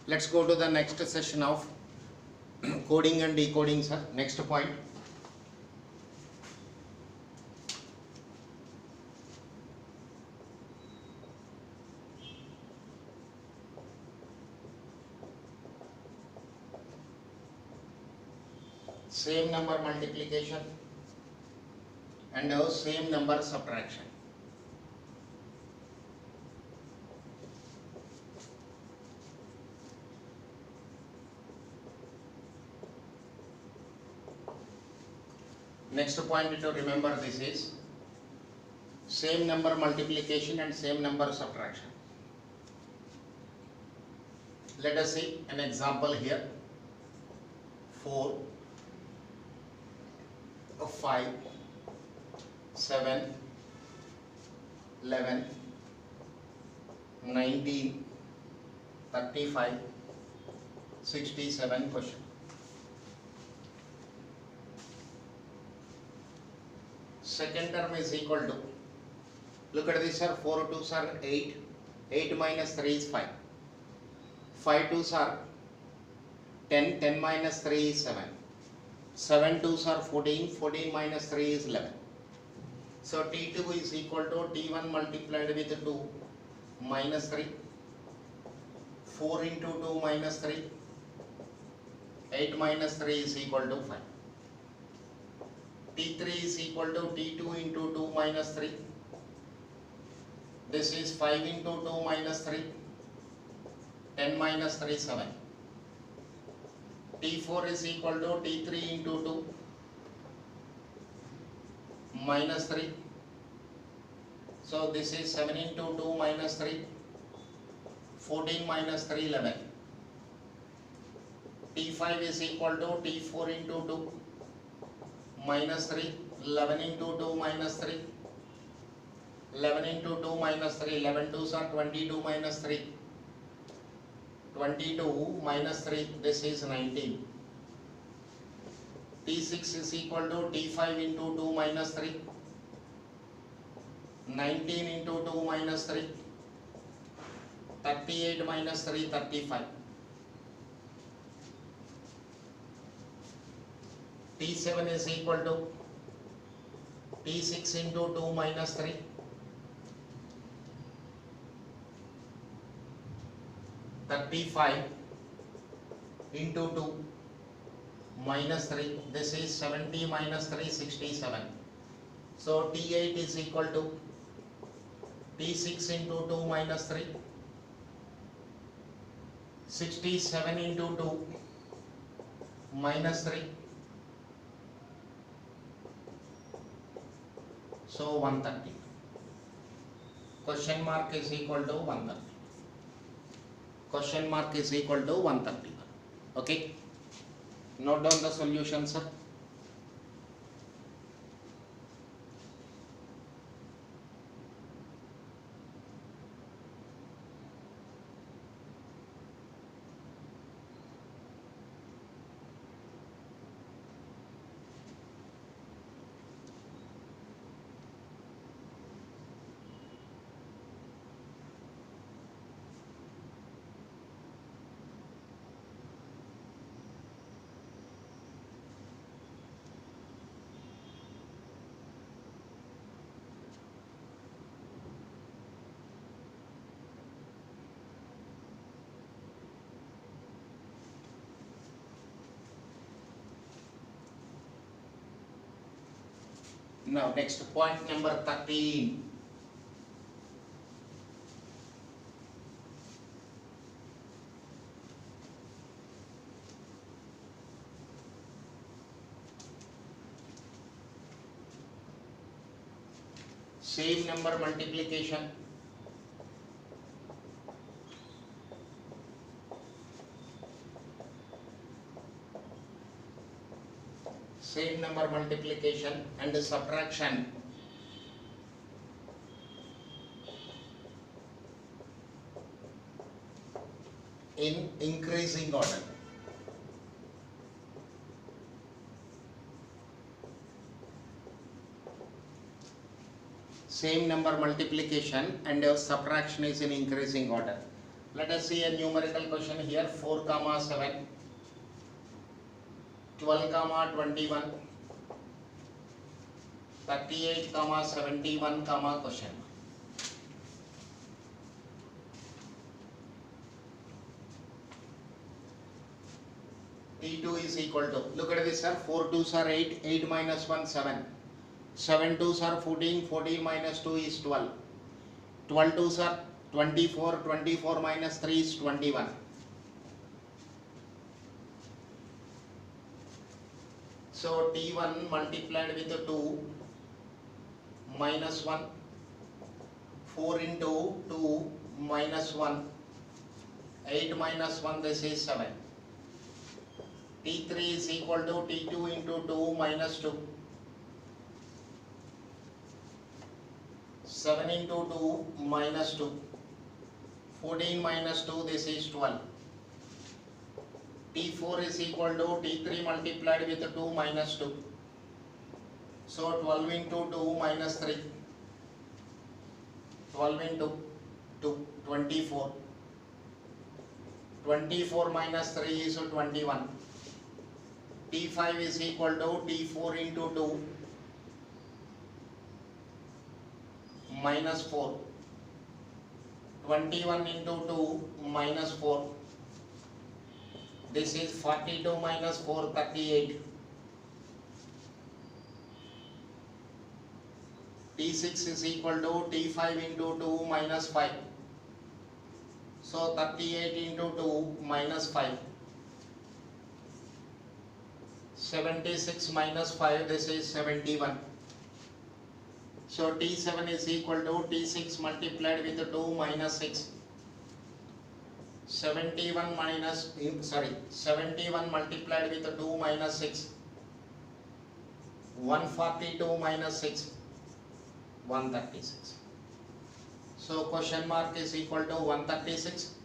Let's go to the next session of coding and decoding, sir. Next point. Same number multiplication and same number subtraction. Next point to remember, this is same number multiplication and same number subtraction. Let us see an example here. 4, 5, 7, 11, 19, 35, 67 question. Second term is equal to, look at this, sir. 4 2s are 8, 8 minus 3 is 5, 5 2s are 10, 10 minus 3 is 7, 7 2s are 14, 14 minus 3 is 11. So T2 is equal to T1 multiplied with 2 minus 3, 4 into 2 minus 3, 8 minus 3 is equal to 5. T3 is equal to T2 into 2 minus 3. This is 5 into 2 minus 3, 10 minus 3, 7. T4 is equal to T3 into 2 minus 3. So this is 7 into 2 minus 3, 14 minus 3, 11. T5 is equal to T4 into 2 minus 3, 11 into 2 minus 3, 11 into 2 minus 3, 11 2s are 22 minus 3, 22 minus 3, this is 19. T6 is equal to T5 into 2 minus 3, 19 into 2 minus 3, 38 minus 3, 35. T7 is equal to T6 into 2 minus 3, 35 into 2 minus 3, this is 70 minus 3, 67. So T8 is equal to T6 into 2 minus 3, 67 into 2 minus 3, so 130. Question mark is equal to 130. Question mark is equal to 130. Okay. Note down the solution, sir. Now next point number 13. Same number multiplication same number multiplication and subtraction in increasing order. Same number multiplication and subtraction is in increasing order. Let us see a numerical question here. 4 comma 7, 12 comma 21, 38 comma 71 comma question. T2 is equal to, look at this sir, 4 2s are 8, 8 minus 1 7, 7 2s are 14, 14 minus 2 is 12, 12 2s are 24, 24 minus 3 is 21. So T1 multiplied with 2 minus 1, 4 into 2 minus 1, 8 minus 1, this is 7. T3 is equal to T2 into 2 minus 2. 7 into 2 minus 2. 14 minus 2, this is 12. T4 is equal to T3 multiplied with 2 minus 2. So 12 into 2 minus 3. 12 into 2, 24. 24 minus 3 is 21. T5 is equal to T4 into 2 minus 4. 21 into 2 minus 4. This is 42 minus 4, 38. T6 is equal to T5 into 2 minus 5. So 38 into 2 minus 5. 76 minus 5, this is 71. So T7 is equal to T6 multiplied with 2 minus 6. 71 multiplied with 2 minus 6. 142 minus 6. 136. So question mark is equal to 136.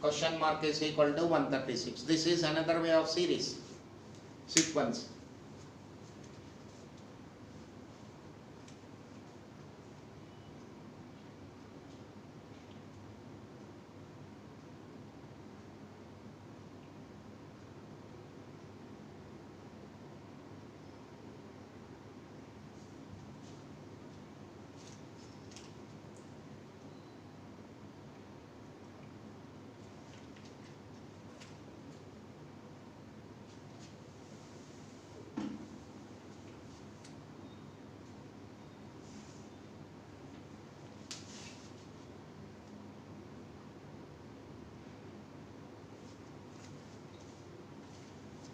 Question mark is equal to 136. This is another way of series sequence.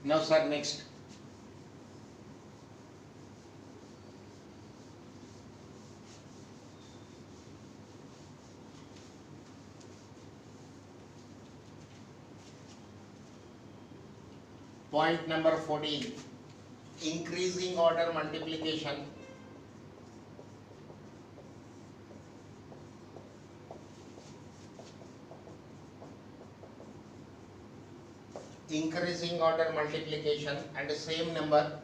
Now sir, next. Point number 14. Increasing order multiplication. Increasing order multiplication and the same number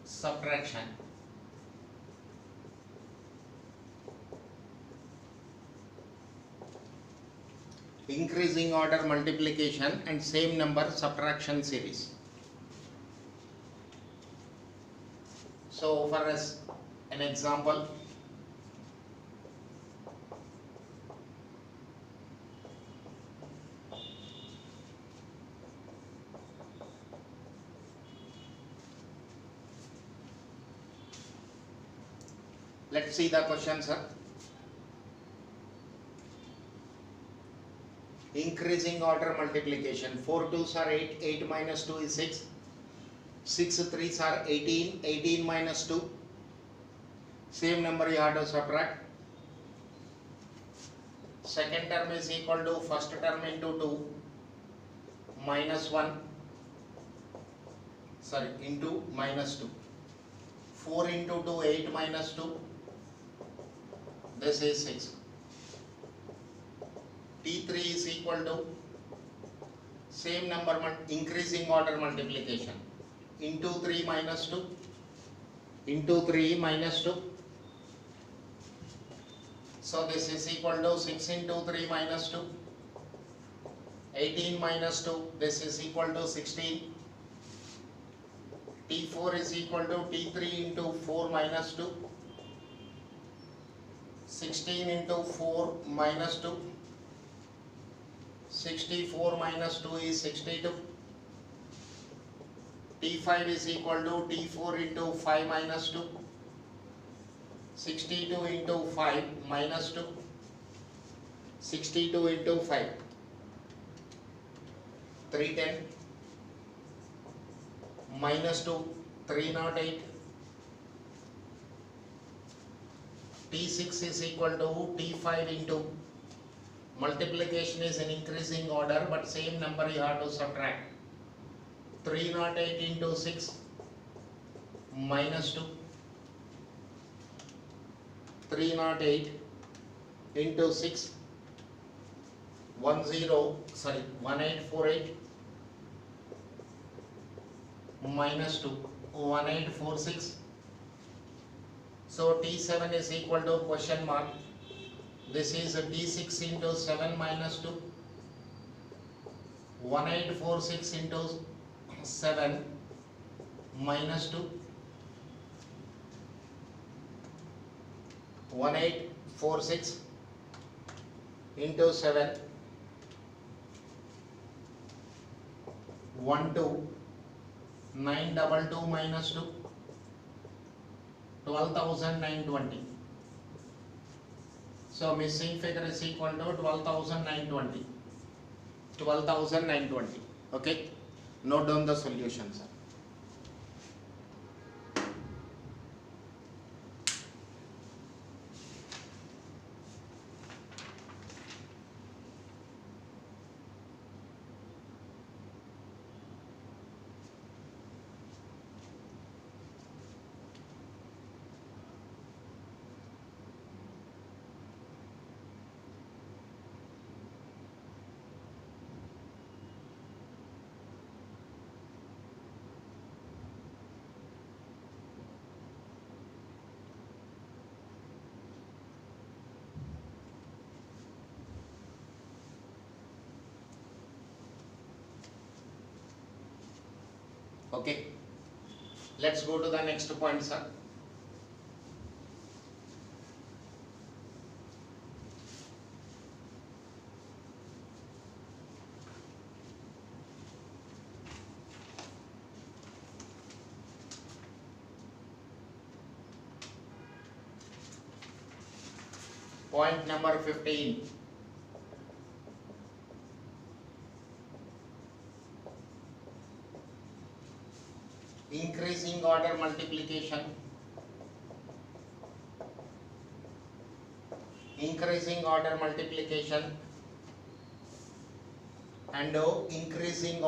subtraction. Increasing order multiplication and same number subtraction series. So for us an example, let's see the question sir. Increasing order multiplication. 4 2s are 8, 8 minus 2 is 6, 6 3s are 18, 18 minus 2, same number you have to subtract. Second term is equal to first term into 2 minus 1, into minus 2. 4 into 2, 8 minus 2, this is 6. T3 is equal to same number increasing order multiplication into 3 minus 2 into 3 minus 2. So this is equal to 6 into 3 minus 2. 18 minus 2, this is equal to 16. T4 is equal to T3 into 4 minus 2. 16 into 4 minus 2. 64 minus 2 is 62. T5 is equal to T4 into 5 minus 2. 62 into 5 minus 2. 62 into 5. 310 minus 2, 308. T6 is equal to T5 into, multiplication is in increasing order but same number you have to subtract. 308 into 6 minus 2. 308 into 6 1848 minus 2 1846. So T7 is equal to question mark. This is a T6 into 7 minus 2. 1846 into 7 minus 2. 1846 into 7. 922 minus 2. 12,920. So missing figure is equal to 12,920. 12,920. Okay. Note down the solution, sir. Okay, let's go to the next point, sir. Point number 15. Increasing order multiplication. Increasing order multiplication and increasing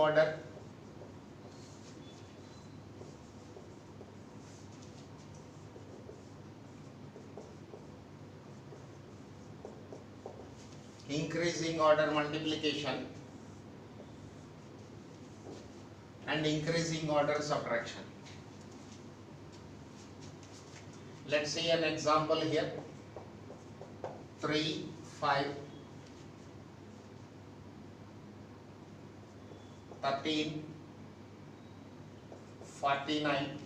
order multiplication and increasing order subtraction. Let's see an example here. 3, 5, 13, 49,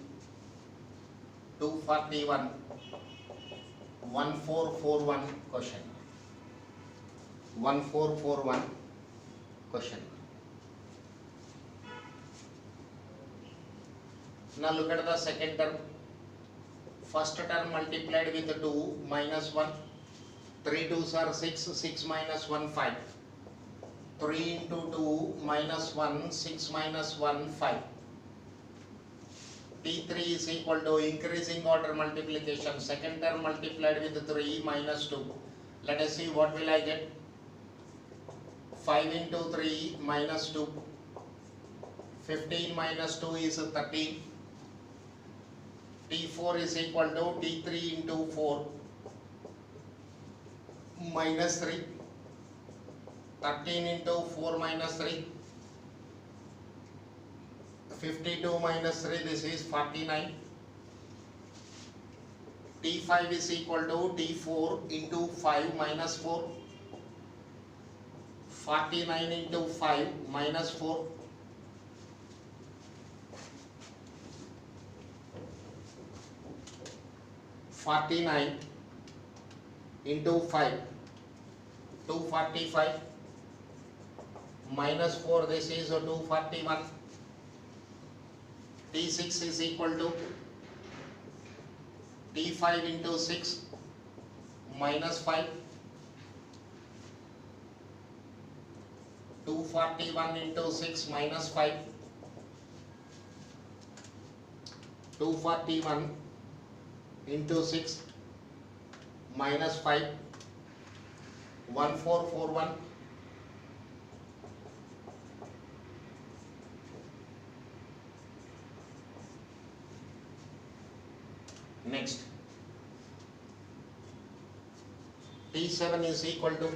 241, 1441 question. 1441 question. Now look at the second term. First term multiplied with 2 minus 1. 3 2s are 6, 6 minus 1 5. 3 into 2 minus 1, 6 minus 1 5. T3 is equal to increasing order multiplication. Second term multiplied with 3 minus 2. Let us see what will I get. 5 into 3 minus 2. 15 minus 2 is 13. T4 is equal to T3 into 4 minus 3. 13 into 4 minus 3. 52 minus 3, this is 49. T5 is equal to T4 into 5 minus 4. 49 into 5 minus 4. 49 into 5. 245 minus 4, this is 241. T6 is equal to T5 into 6 minus 5. 241 into 6 minus 5. 241 into 6 minus 5. 1441. Next, T7 is equal to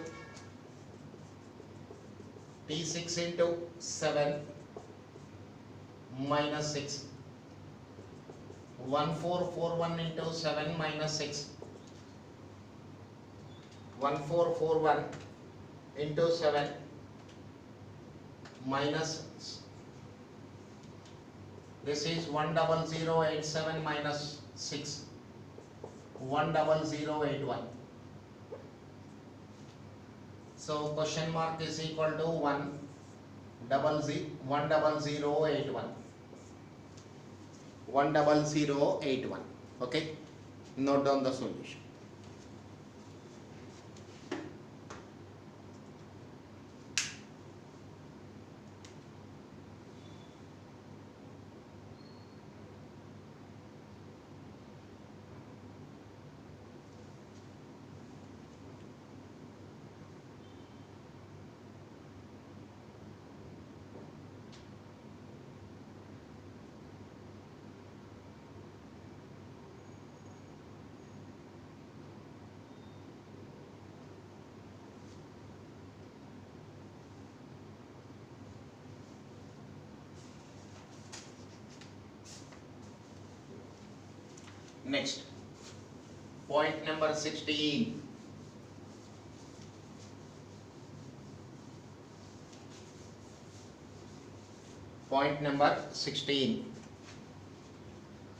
T6 into 7 minus 6. 1441 into 7 minus 6. 1441 into 7 minus, this is 10087 minus 6. 10081. So question mark is equal to 10081. 10081. Okay, note down the solution. Next, point number 16. Point number 16.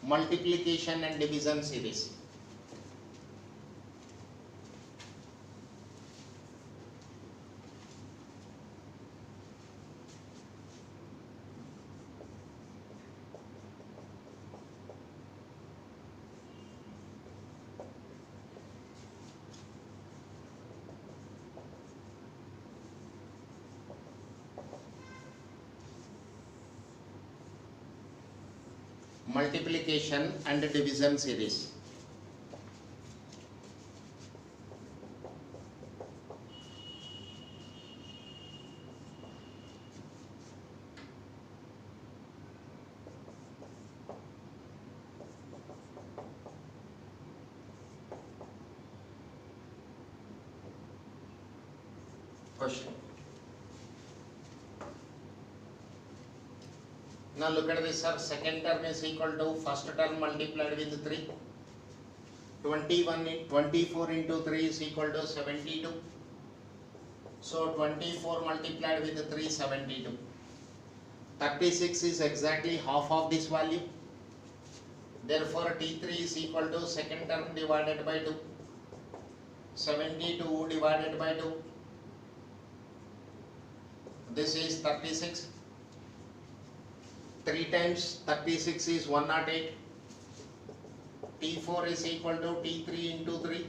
Multiplication and division series. Multiplication and division series. Question. Now look at this, sir. Second term is equal to first term multiplied with 3. 24 into 3 is equal to 72. So 24 multiplied with 3, 72. 36 is exactly half of this value. Therefore T3 is equal to second term divided by 2. 72 divided by 2. This is 36. 3 times 36 is 108. T4 is equal to T3 into 3.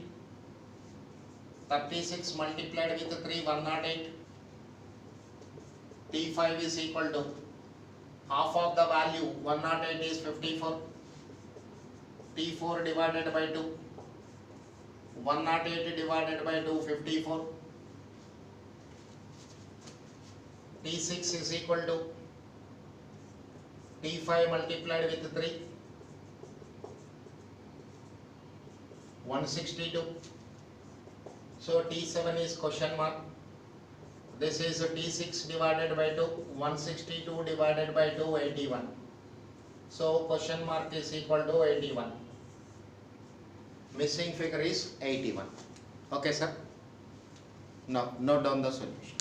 36 multiplied with 3, 108. T5 is equal to half of the value, 108 is 54. T4 divided by 2. 108 divided by 2, 54. T6 is equal to T5 multiplied with 3, 162. So T7 is question mark. This is T6 divided by 2, 162 divided by 2, 81. So question mark is equal to 81. Missing figure is 81. Okay, sir. Now note down the solution.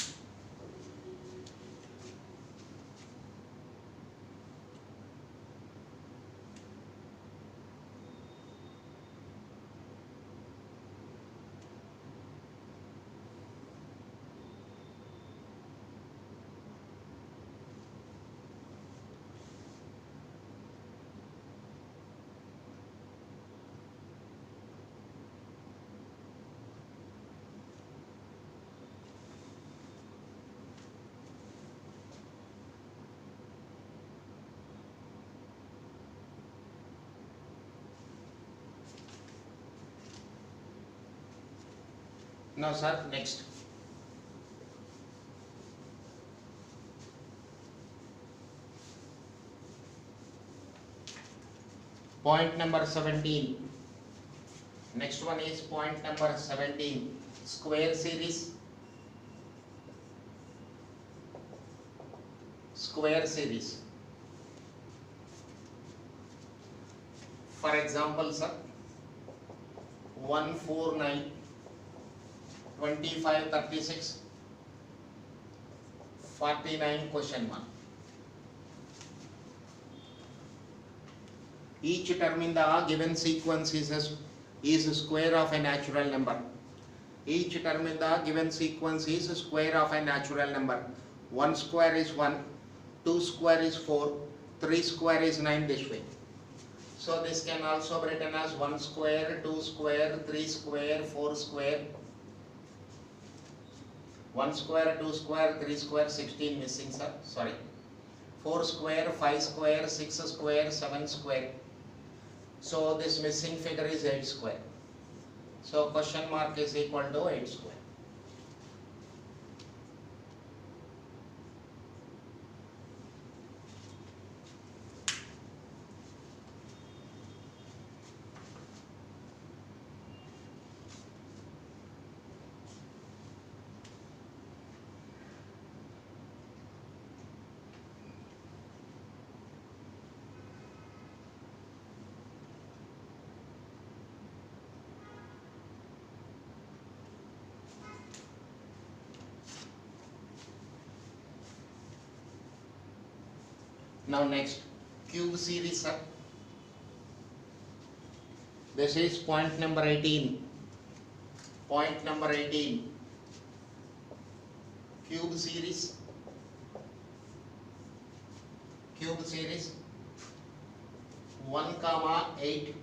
Now, sir, next. Point number 17. Next one is point number 17. Square series. Square series. For example, sir, 149, 25, 36, 49, question 1. Each term in the given sequence is a square of a natural number. Each term in the given sequence is a square of a natural number. 1 square is 1, 2 square is 4, 3 square is 9, this way. So this can also be written as 1 square, 2 square, 3 square, 4 square. 1 square, 2 square, 3 square, 16 missing, sir, sorry. 4 square, 5 square, 6 square, 7 square. So this missing figure is 8 square. So question mark is equal to 8 square. Now next, cube series, sir. This is point number 18. Point number 18. Cube series. Cube series. 1, 8,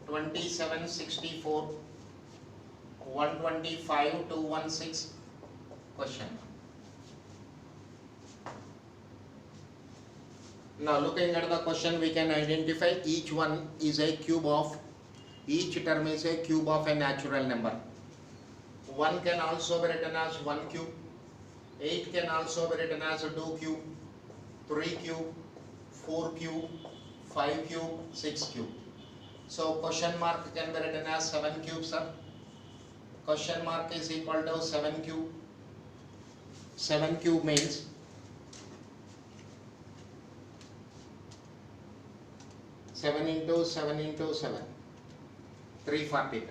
27, 64, 125, 216. Question. Now looking at the question, we can identify each one is a cube of, each term is a cube of a natural number. 1 can also be written as 1 cube, 8 can also be written as 2 cube, 3 cube, 4 cube, 5 cube, 6 cube. So question mark can be written as 7 cube, sir. Question mark is equal to 7 cube. 7 cube means 7 into 7 into 7, 342.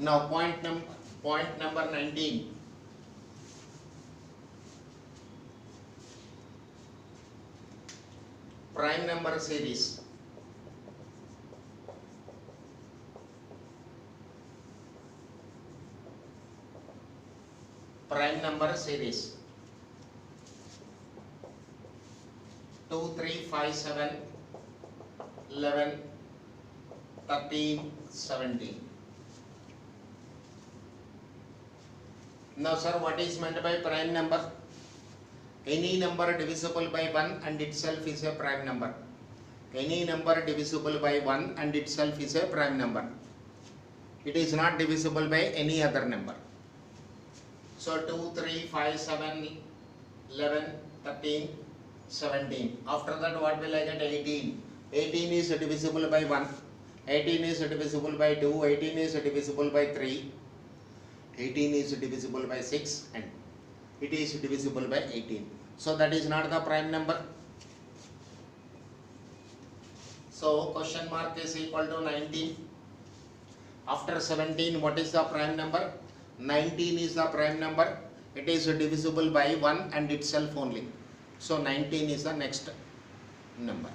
Now point number 19. Prime number series. Prime number series. 2, 3, 5, 7, 11, 13, 17. Now sir, what is meant by prime number? Any number divisible by 1 and itself is a prime number. Any number divisible by 1 and itself is a prime number. It is not divisible by any other number. So 2, 3, 5, 7, 11, 13, 17. After that what will I get? 18. 18 is divisible by 1. 18 is divisible by 2. 18 is divisible by 3. 18 is divisible by 6 and it is divisible by 18. So that is not the prime number. So question mark is equal to 19. After 17, what is the prime number? 19 is the prime number. It is divisible by 1 and itself only. So 19 is the next number.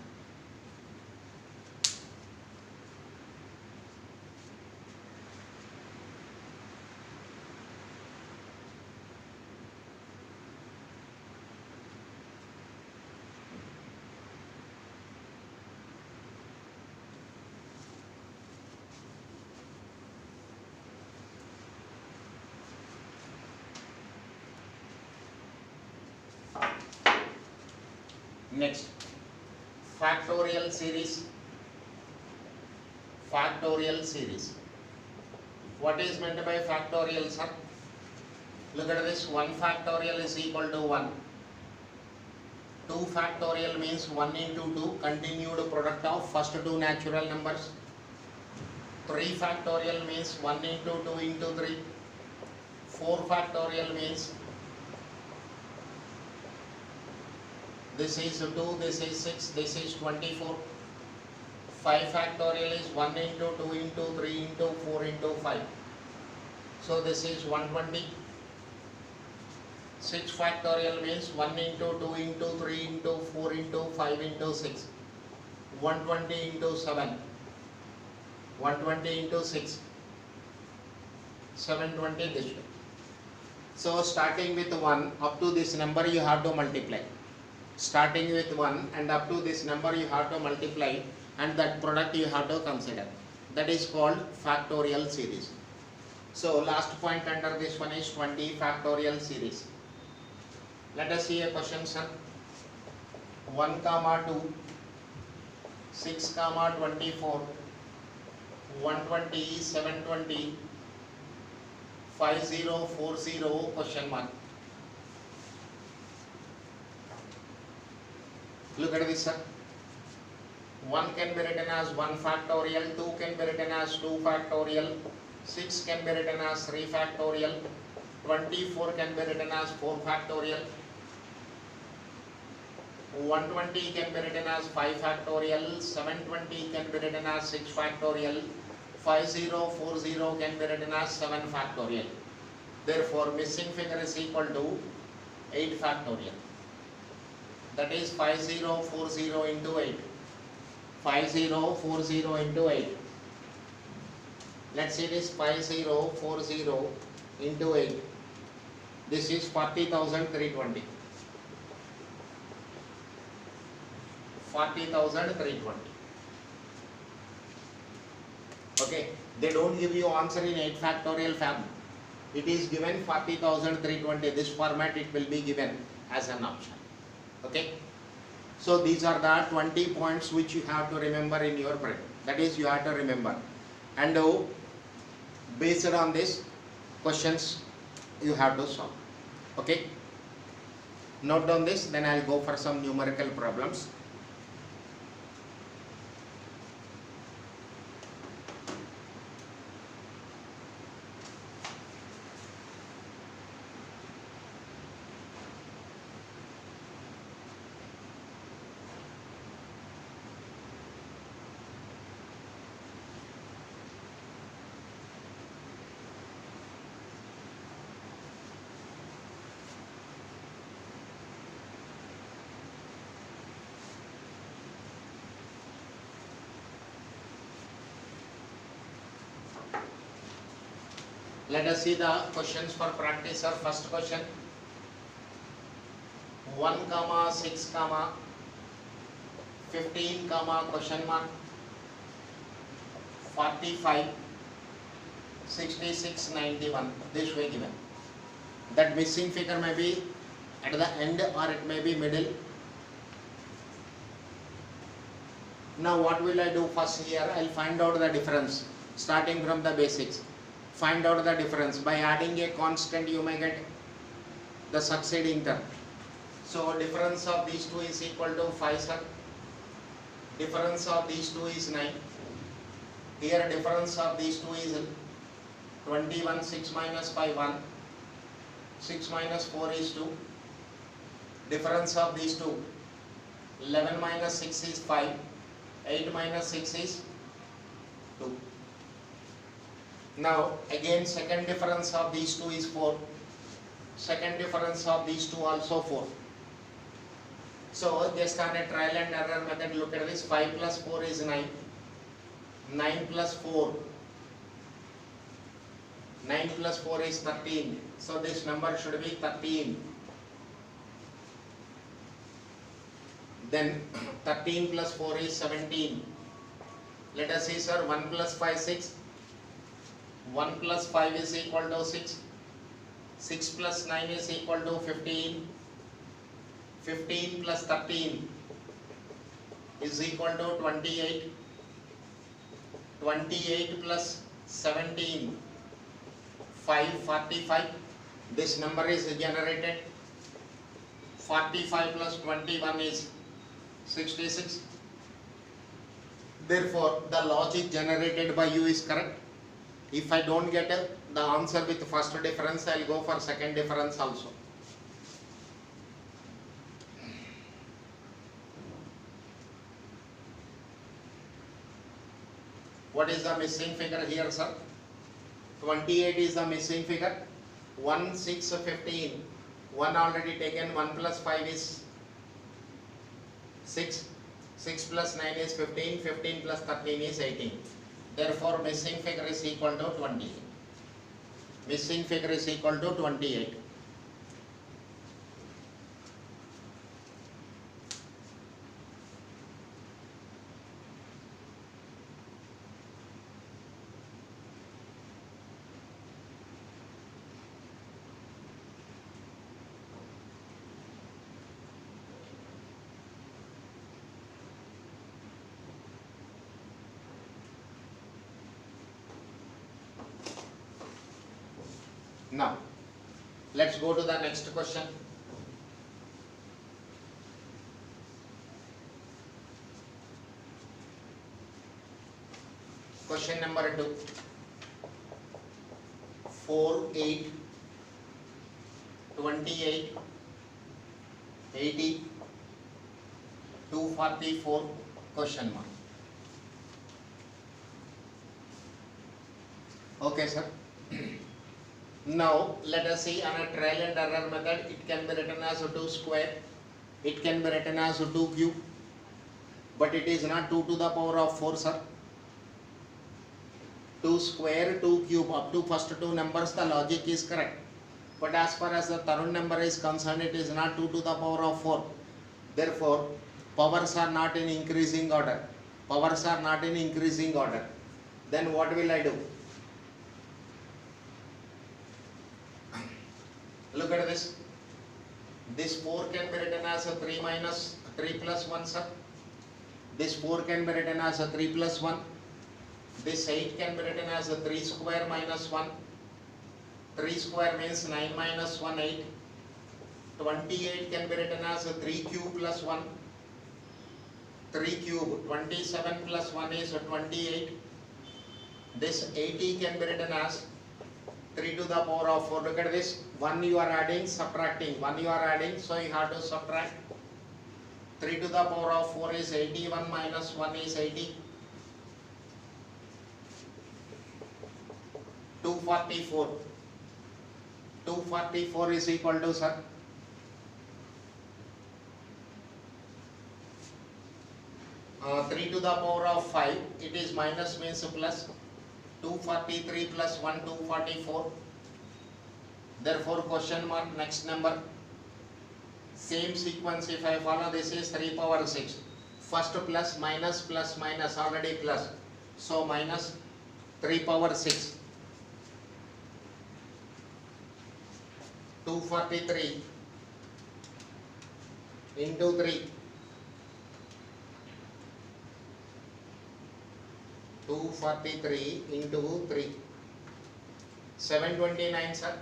Next, factorial series. Factorial series. What is meant by factorial, sir? Look at this. 1 factorial is equal to 1. 2 factorial means 1 into 2, continued product of first two natural numbers. 3 factorial means 1 into 2 into 3. 4 factorial means this is 2, this is 6, this is 24. 5 factorial is 1 into 2 into 3 into 4 into 5. So this is 120. 6 factorial means 1 into 2 into 3 into 4 into 5 into 6. 120 into 7. 120 into 6. 720 this way. So starting with 1 up to this number you have to multiply. Starting with 1 and up to this number you have to multiply and that product you have to consider. That is called factorial series. So last point under this one is 20 factorial series. Let us see a question, sir. 1, 2, 6, 24, 120, 720, 5040 question mark. Look at this, sir. 1 can be written as 1 factorial, 2 can be written as 2 factorial, 6 can be written as 3 factorial, 24 can be written as 4 factorial, 120 can be written as 5 factorial, 720 can be written as 6 factorial, 5040 can be written as 7 factorial. Therefore, missing figure is equal to 8 factorial. That is 5040 into 8. 5040 into 8. Let's see this 5040 into 8. This is 40,320. 40,320. Okay, they don't give you answer in 8 factorial form. It is given 40,320. This format it will be given as an option. Okay, so these are the 20 points which you have to remember in your brain. That is, you have to remember, and based on this questions you have to solve. Okay, note down this, then I'll go for some numerical problems. Let us see the questions for practice. Or first question, 1, 6, 15, question mark, 45, 66, 91. This way given. That missing figure may be at the end or it may be middle. Now what will I do first here? I'll find out the difference starting from the basics. Find out the difference. By adding a constant you may get the succeeding term. So difference of these two is equal to 5, sir. Difference of these two is 9. Here difference of these two is 21, 6 minus 5, 1. 6 minus 4 is 2. Difference of these two, 11 minus 6 is 5. 8 minus 6 is 2. Now again second difference of these two is 4. Second difference of these two also 4. So just on a trial and error method, look at this. 5 plus 4 is 9. 9 plus 4. 9 plus 4 is 13. So this number should be 13. Then 13 plus 4 is 17. Let us see, sir. 1 plus 5, 6. 1 plus 5 is equal to 6. 6 plus 9 is equal to 15. 15 plus 13 is equal to 28. 28 plus 17, 545. This number is generated. 45 plus 21 is 66. Therefore, the logic generated by you is correct. If I don't get the answer with first difference, I will go for second difference also. What is the missing figure here, sir? 28 is the missing figure. 1, 6, 15. 1 already taken. 1 plus 5 is 6. 6 plus 9 is 15. 15 plus 13 is 18. Therefore, missing figure is equal to 28. Missing figure is equal to 28. Now, let's go to the next question. Question number 2. 4, 8, 28, 80, 244, question mark. Okay, sir. Now, let us see on a trial and error method, it can be written as 2 square, it can be written as 2 cube, but it is not 2 to the power of 4, sir. 2 square, 2 cube, up to first two numbers, the logic is correct. But as far as the third number is concerned, it is not 2 to the power of 4. Therefore, powers are not in increasing order. Powers are not in increasing order. Then what will I do? Look at this. This 4 can be written as 3 plus 1, sir. This 4 can be written as 3 plus 1. This 8 can be written as 3 square minus 1. 3 square means 9 minus 1, 8. 28 can be written as 3 cube plus 1. 3 cube, 27 plus 1 is 28. This 80 can be written as 3 to the power of 4. Look at this. 1 you are adding, subtracting. 1 you are adding, so you have to subtract. 3 to the power of 4 is 81 minus 1 is 80. 244. 244 is equal to, sir, three to the power of 5. It is minus means plus. 243 plus 1, 244. Therefore, question mark, next number. Same sequence, if I follow, this is 3 power 6. First plus minus already plus. So minus 3 power 6, 243 into 3, 243 into 3, 729 sir,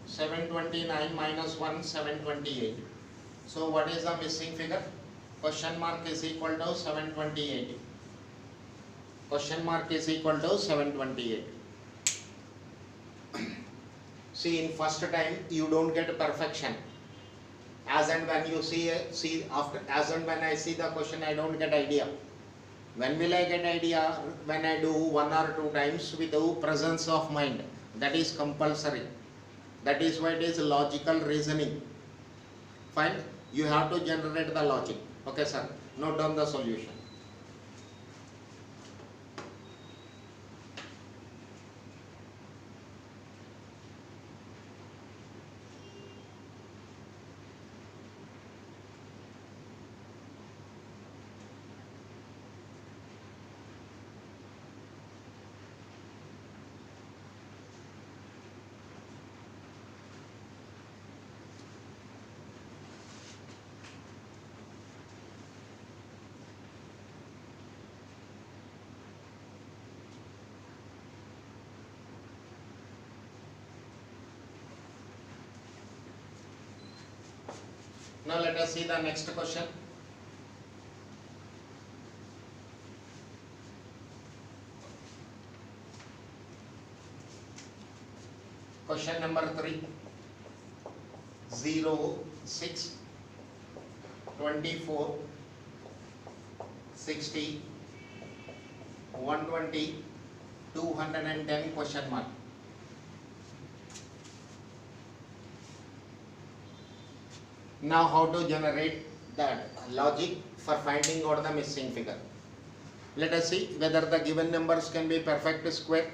729 minus 1, 728. So what is the missing figure? Question mark is equal to 728. Question mark is equal to 728. See, in first time you don't get perfection. As and when you see after, as and when I see the question, I don't get idea. When will I get idea? When I do 1 or 2 times with the presence of mind. That is compulsory. That is why it is logical reasoning. Fine. You have to generate the logic. Okay, sir. Note down the solution. Now let us see the next question. Question number 3. 0, 6, 24, 60, 120, 210 question mark. Now how to generate that logic for finding out the missing figure. Let us see whether the given numbers can be perfect square.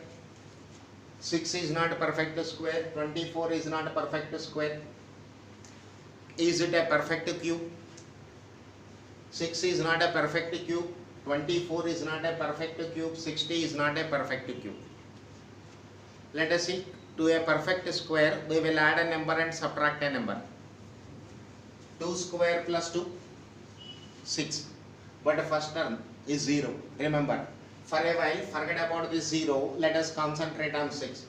6 is not a perfect square, 24 is not a perfect square. Is it a perfect cube? 6 is not a perfect cube, 24 is not a perfect cube, 60 is not a perfect cube. Let us see, to a perfect square we will add a number and subtract a number. 2 square plus 2, 6. But the first term is 0. Remember, for a while forget about this 0. Let us concentrate on 6.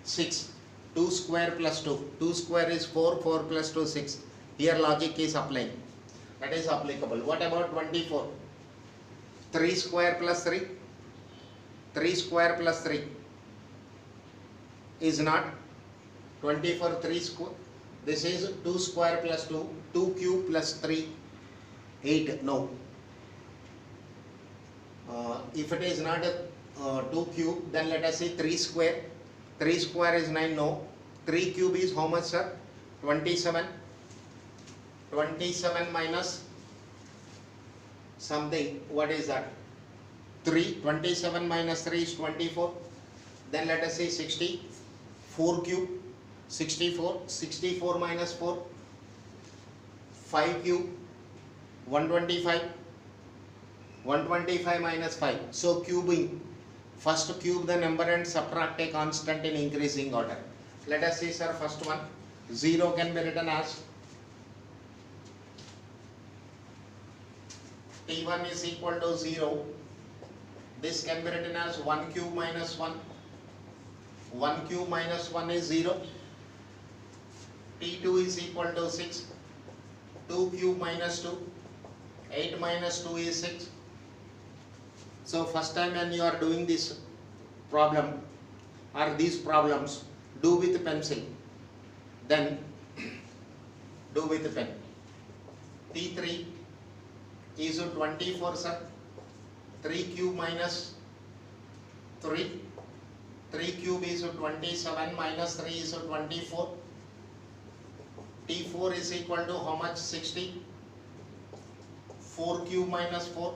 6. 2 square plus 2. 2 square is 4. 4 plus 2, 6. Here logic is applying. That is applicable. What about 24? 3 square plus 3. 3 square plus 3 is not 24. 3 square. This is 2 square plus 2, 2 cube plus 3, 8, no. If it is not a 2 cube, then let us say 3 square. 3 square is 9, no. 3 cube is how much, sir? 27. 27 minus something, what is that? 3. 27 minus 3 is 24. Then let us say 60. 4 cube. 64, 64 minus 4, 5 cube, 125, 125 minus 5. So cubing, first cube the number and subtract a constant in increasing order. Let us see, sir, first one. 0 can be written as T1 is equal to 0. This can be written as 1 cube minus 1. 1 cube minus 1 is 0. T2 is equal to 6, 2 cube minus 2, 8 minus 2 is 6. So first time when you are doing this problem or these problems, do with pencil, then do with pen. T3 is 24, sir. 3 cube minus 3, 3 cube is 27 minus 3 is 24. T4 is equal to how much? 60. 4 cube minus 4.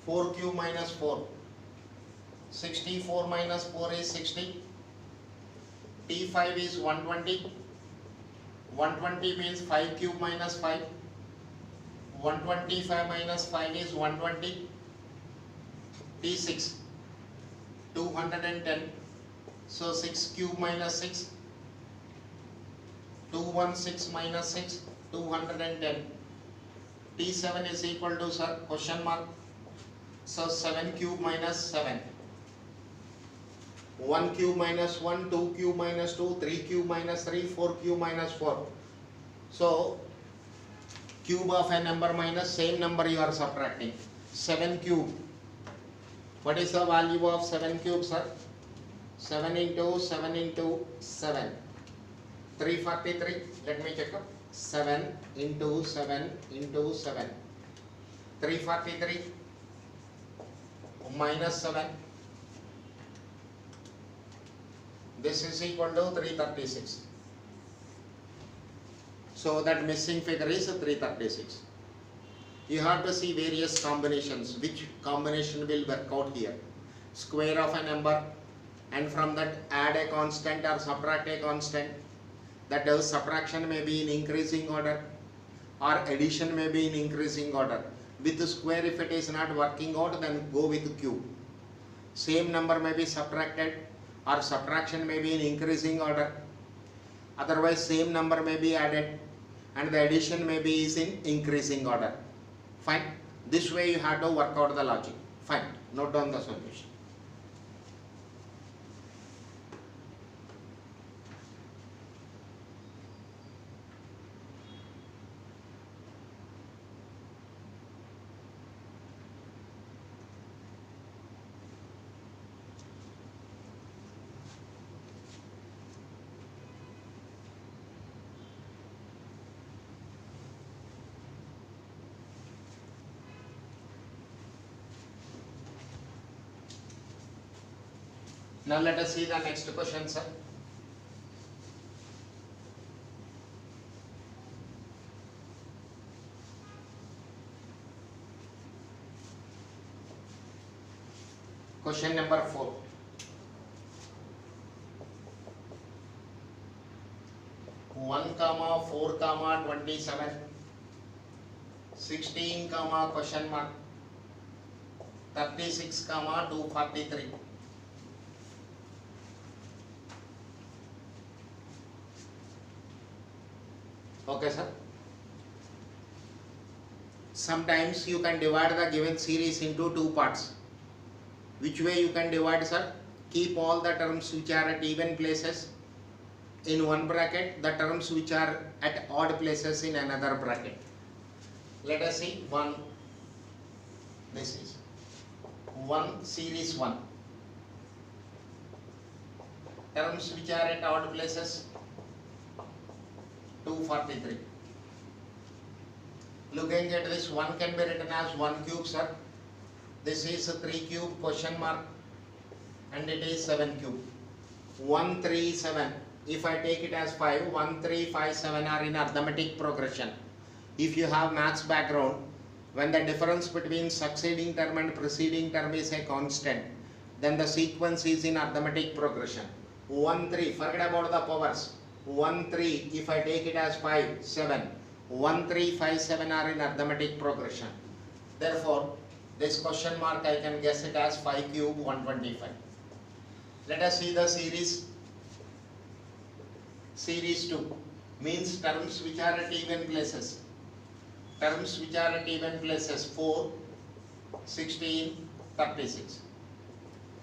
4 cube minus 4. 64 minus 4 is 60. T5 is 120. 120 means 5 cube minus 5. 125 minus 5 is 120. T6 210. So 6 cube minus 6, 216 minus 6, 210. T7 is equal to, sir, question mark. So 7 cube minus 7. 1 cube minus 1, 2 cube minus 2, 3 cube minus 3, 4 cube minus 4. So cube of a number minus same number you are subtracting. 7 cube. What is the value of 7 cube, sir? 7 into 7 into 7. 343. Let me check up. 7 into 7 into 7. 343 minus 7. This is equal to 336. So that missing figure is 336. You have to see various combinations. Which combination will work out here? Square of a number, and from that add a constant or subtract a constant. That is, subtraction may be in increasing order or addition may be in increasing order. With the square, if it is not working out, then go with cube. Same number may be subtracted or subtraction may be in increasing order. Otherwise, same number may be added and the addition may be is in increasing order. Fine. This way you have to work out the logic. Fine. Note down the solution. Now let us see the next question, sir. Question number 4. One comma 4 comma 27, 16 comma question mark, 36 comma 243. Okay, sir. Sometimes you can divide the given series into two parts. Which way you can divide, sir? Keep all the terms which are at even places in one bracket, the terms which are at odd places in another bracket. Let us see one. This is 1 series 1. Terms which are at odd places 243. Looking at this, 1 can be written as 1 cube, sir. This is a 3 cube question mark and it is 7 cube. 137. If I take it as 5, 1, 3, 5, 7 are in arithmetic progression. If you have maths background, when the difference between succeeding term and preceding term is a constant, then the sequence is in arithmetic progression. 1, 3, forget about the powers. 1, 3, if I take it as 5, 7. 1, 3, 5, 7 are in arithmetic progression. Therefore, this question mark I can guess it as 5 cube 125. Let us see the series. Series 2 means terms which are at even places. Terms which are at even places 4, 16, 36.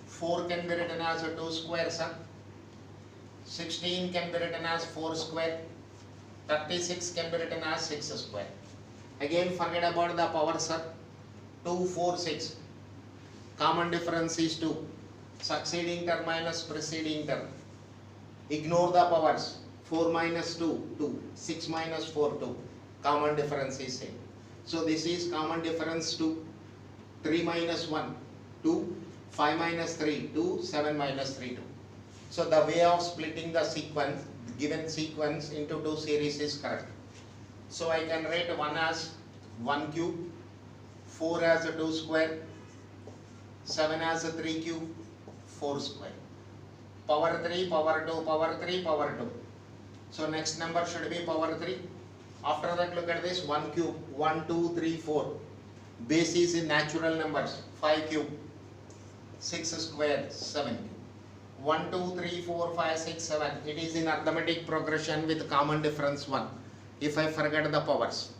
4 can be written as a 2 square, sir. 16 can be written as 4 square. 36 can be written as 6 square. Again, forget about the power, sir. 2, 4, 6. Common difference is 2. Succeeding term minus preceding term. Ignore the powers. 4 minus 2, 2. 6 minus 4, 2. Common difference is same. So this is common difference 2. 3 minus 1, 2. 5 minus 3, 2. 7 minus 3, 2. So the way of splitting the sequence, given sequence into two series is correct. So I can write 1 as 1 cube, 4 as a 2 square, 7 as a 3 cube, 4 square. Power 3, power 2, power 3, power 2. So next number should be power 3. After that, look at this 1 cube, 1, 2, 3, 4. Base is in natural numbers, 5 cube. 6 square 70. 1, 2, 3, 4, 5, 6, 7. It is in arithmetic progression with common difference 1. If I forget the powers.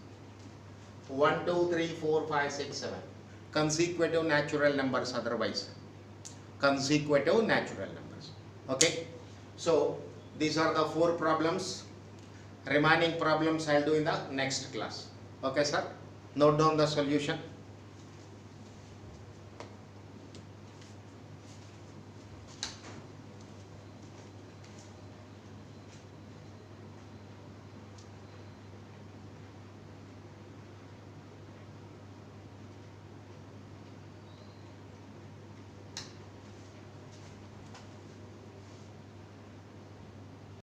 1, 2, 3, 4, 5, 6, 7. Consecutive natural numbers otherwise. Consecutive natural numbers. Okay. So these are the 4 problems. Remaining problems I will do in the next class. Okay sir. Note down the solution.